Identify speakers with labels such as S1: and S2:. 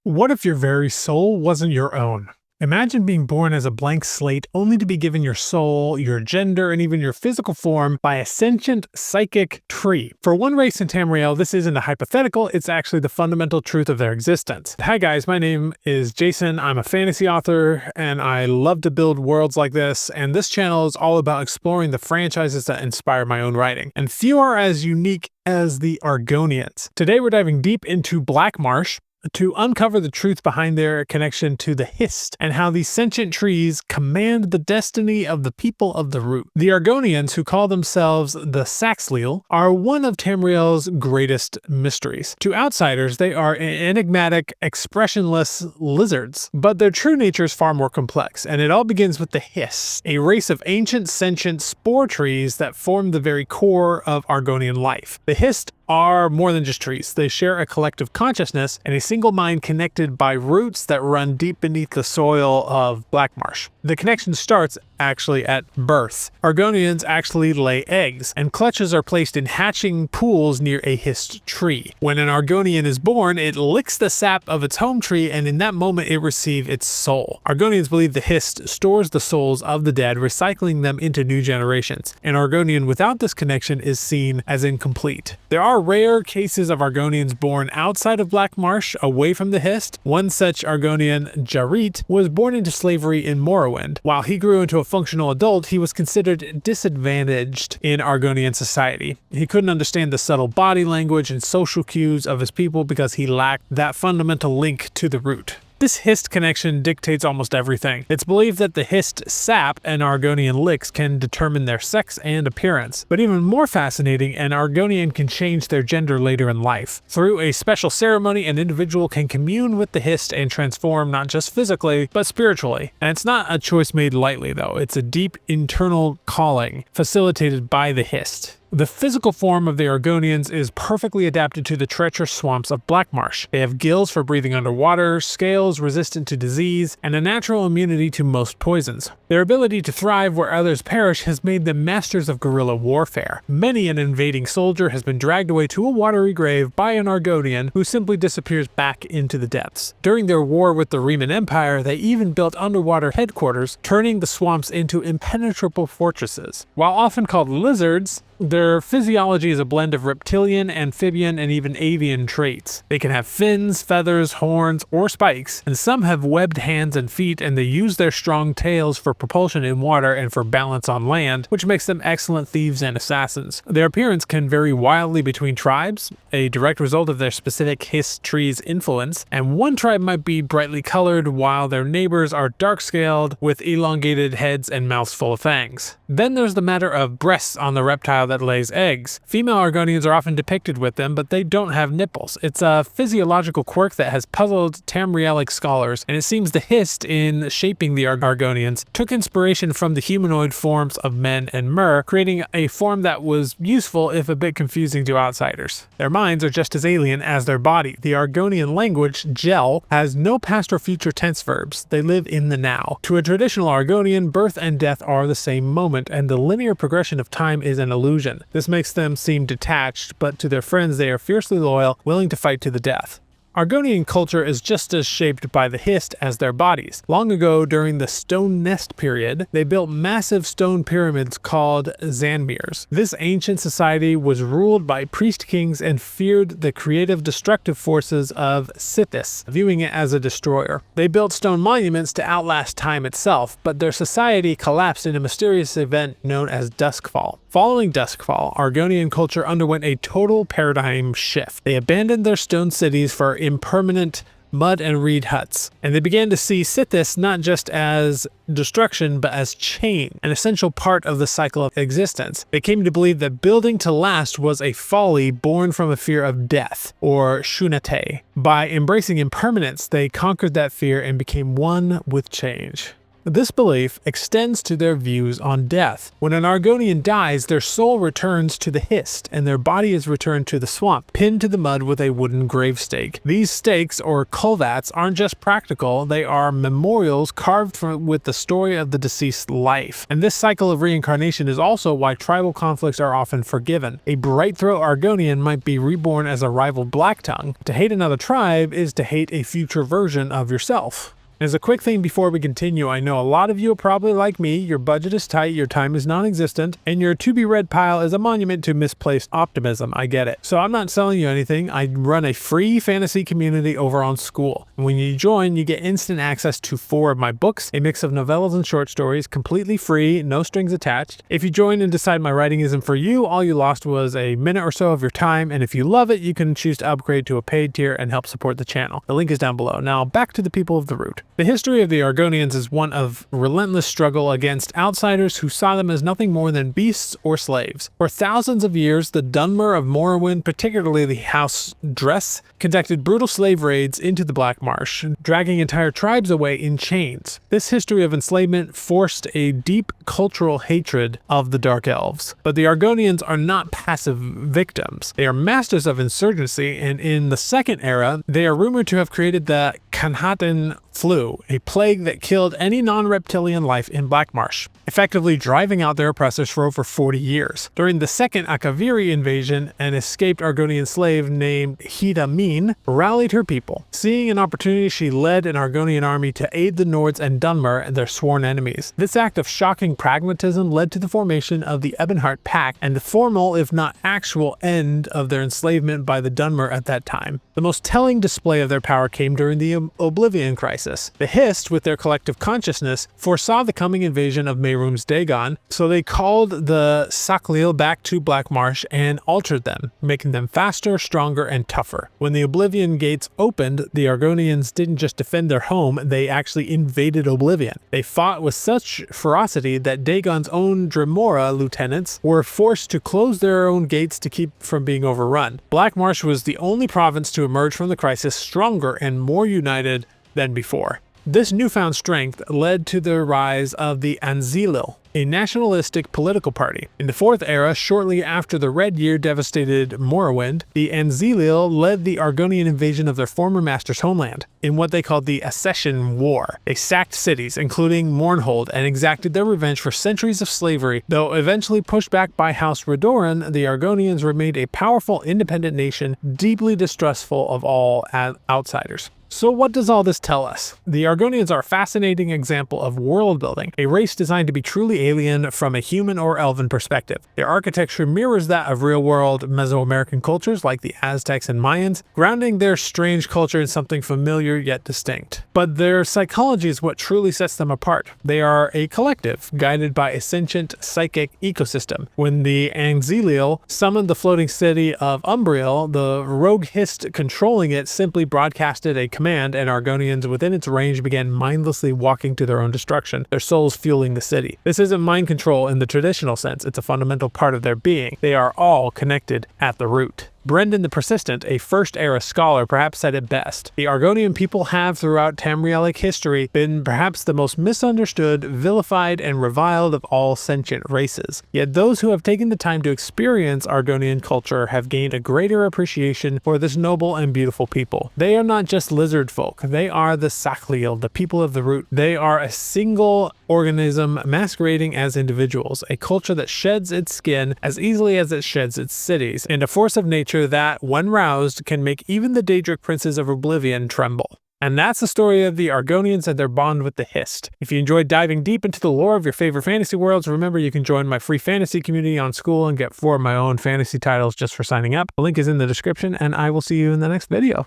S1: What if your very soul wasn't your own? Imagine being born as a blank slate only to be given your soul, your gender, and even your physical form by a sentient psychic tree. For one race in Tamriel, this isn't a hypothetical, it's actually the fundamental truth of their existence. Hi guys, my name is Jason, I'm a fantasy author, and I love to build worlds like this, and this channel is all about exploring the franchises that inspire my own writing. And few are as unique as the Argonians. Today we're diving deep into Black Marsh, to uncover the truth behind their connection to the Hist and how these sentient trees command the destiny of the people of the root. The Argonians, who call themselves the Saxhleel, are one of Tamriel's greatest mysteries. To outsiders, they are enigmatic, expressionless lizards, but their true nature is far more complex, and it all begins with the Hist, a race of ancient sentient spore trees that form the very core of Argonian life. The Hist are more than just trees. They share a collective consciousness and a single mind connected by roots that run deep beneath the soil of Black Marsh. The connection starts actually at birth. Argonians actually lay eggs, and clutches are placed in hatching pools near a Hist tree. When an Argonian is born, it licks the sap of its home tree, and in that moment it receives its soul. Argonians believe the Hist stores the souls of the dead, recycling them into new generations. An Argonian without this connection is seen as incomplete. There are rare cases of Argonians born outside of Black Marsh, away from the Hist. One such Argonian, Jarit, was born into slavery in Morrowind. While he grew into a functional adult, he was considered disadvantaged in Argonian society. He couldn't understand the subtle body language and social cues of his people because he lacked that fundamental link to the root. This Hist connection dictates almost everything. It's believed that the Hist sap and Argonian licks can determine their sex and appearance. But even more fascinating, an Argonian can change their gender later in life. Through a special ceremony, an individual can commune with the Hist and transform not just physically, but spiritually. And it's not a choice made lightly though, it's a deep internal calling facilitated by the Hist. The physical form of the Argonians is perfectly adapted to the treacherous swamps of Black Marsh. They have gills for breathing underwater, scales resistant to disease, and a natural immunity to most poisons. Their ability to thrive where others perish has made them masters of guerrilla warfare. Many an invading soldier has been dragged away to a watery grave by an Argonian who simply disappears back into the depths. During their war with the Reman Empire, they even built underwater headquarters, turning the swamps into impenetrable fortresses. While often called lizards, their physiology is a blend of reptilian, amphibian, and even avian traits. They can have fins, feathers, horns, or spikes, and some have webbed hands and feet, and they use their strong tails for propulsion in water and for balance on land, which makes them excellent thieves and assassins. Their appearance can vary wildly between tribes, a direct result of their specific Hist tree's influence, and one tribe might be brightly colored while their neighbors are dark-scaled with elongated heads and mouths full of fangs. Then there's the matter of breasts on the reptile that lays eggs. Female Argonians are often depicted with them, but they don't have nipples. It's a physiological quirk that has puzzled Tamrielic scholars, and it seems the Hist, in shaping the Argonians, took inspiration from the humanoid forms of men and mer, creating a form that was useful if a bit confusing to outsiders. Their minds are just as alien as their body. The Argonian language, Gel, has no past or future tense verbs. They live in the now. To a traditional Argonian, birth and death are the same moment, and the linear progression of time is an illusion. This makes them seem detached, but to their friends they are fiercely loyal, willing to fight to the death. Argonian culture is just as shaped by the Hist as their bodies. Long ago, during the Stone Nest period, they built massive stone pyramids called Zanmirs. This ancient society was ruled by priest kings and feared the creative destructive forces of Sithis, viewing it as a destroyer. They built stone monuments to outlast time itself, but their society collapsed in a mysterious event known as Duskfall. Following Duskfall, Argonian culture underwent a total paradigm shift. They abandoned their stone cities for impermanent mud and reed huts, and they began to see Sithis not just as destruction but as change, an essential part of the cycle of existence. They came to believe that building to last was a folly born from a fear of death, or shunate. By embracing impermanence, they conquered that fear and became one with change. This belief extends to their views on death. When an Argonian dies, their soul returns to the Hist, and their body is returned to the swamp, pinned to the mud with a wooden grave stake. These stakes, or culvats, aren't just practical, they are memorials carved with the story of the deceased's life. And this cycle of reincarnation is also why tribal conflicts are often forgiven. A bright-throat Argonian might be reborn as a rival Black Tongue. To hate another tribe is to hate a future version of yourself. As a quick thing before we continue, I know a lot of you are probably like me, your budget is tight, your time is non-existent, and your to-be-read pile is a monument to misplaced optimism. I get it. So I'm not selling you anything. I run a free fantasy community over on School. And when you join, you get instant access to 4 of my books, a mix of novellas and short stories, completely free, no strings attached. If you join and decide my writing isn't for you, all you lost was a minute or so of your time, and if you love it, you can choose to upgrade to a paid tier and help support the channel. The link is down below. Now back to the people of the root. The history of the Argonians is one of relentless struggle against outsiders who saw them as nothing more than beasts or slaves. For thousands of years, the Dunmer of Morrowind, particularly the House Dress, conducted brutal slave raids into the Black Marsh, dragging entire tribes away in chains. This history of enslavement forced a deep cultural hatred of the Dark Elves. But the Argonians are not passive victims. They are masters of insurgency, and in the Second Era, they are rumored to have created the Kanhatan flu, a plague that killed any non-reptilian life in Black Marsh, effectively driving out their oppressors for over 40 years. During the second Akaviri invasion, an escaped Argonian slave named Hida Min rallied her people. Seeing an opportunity, she led an Argonian army to aid the Nords and Dunmer and their sworn enemies. This act of shocking pragmatism led to the formation of the Ebonheart Pact and the formal, if not actual, end of their enslavement by the Dunmer at that time. The most telling display of their power came during the Oblivion Crisis. The Hist, with their collective consciousness, foresaw the coming invasion of Mehrunes Dagon, so they called the Saklil back to Black Marsh and altered them, making them faster, stronger, and tougher. When the Oblivion Gates opened, the Argonians didn't just defend their home, they actually invaded Oblivion. They fought with such ferocity that Dagon's own Dremora lieutenants were forced to close their own gates to keep from being overrun. Black Marsh was the only province to emerge from the crisis stronger and more united than before. This newfound strength led to the rise of the Anzilil, a nationalistic political party. In the Fourth Era, shortly after the Red Year devastated Morrowind, the Anzilil led the Argonian invasion of their former master's homeland. In what they called the Accession War, they sacked cities, including Mournhold, and exacted their revenge for centuries of slavery. Though eventually pushed back by House Redoran, the Argonians remained a powerful, independent nation, deeply distrustful of all outsiders. So what does all this tell us? The Argonians are a fascinating example of world building, a race designed to be truly alien from a human or elven perspective. Their architecture mirrors that of real-world Mesoamerican cultures like the Aztecs and Mayans, grounding their strange culture in something familiar yet distinct. But their psychology is what truly sets them apart. They are a collective, guided by a sentient psychic ecosystem. When the Anzilil summoned the floating city of Umbriel, the rogue Hist controlling it simply broadcasted a command, and Argonians within its range began mindlessly walking to their own destruction, their souls fueling the city. This isn't mind control in the traditional sense, it's a fundamental part of their being. They are all connected at the root. Brendan the Persistent, a First-Era scholar, perhaps said it best. The Argonian people have, throughout Tamrielic history, been perhaps the most misunderstood, vilified, and reviled of all sentient races. Yet those who have taken the time to experience Argonian culture have gained a greater appreciation for this noble and beautiful people. They are not just lizard folk, they are the Saklil, the people of the root. They are a single organism masquerading as individuals, a culture that sheds its skin as easily as it sheds its cities, and a force of nature that, when roused, can make even the Daedric princes of Oblivion tremble. And that's the story of the Argonians and their bond with the Hist. If you enjoyed diving deep into the lore of your favorite fantasy worlds, remember you can join my free fantasy community on School and get 4 of my own fantasy titles just for signing up. The link is in the description, and I will see you in the next video.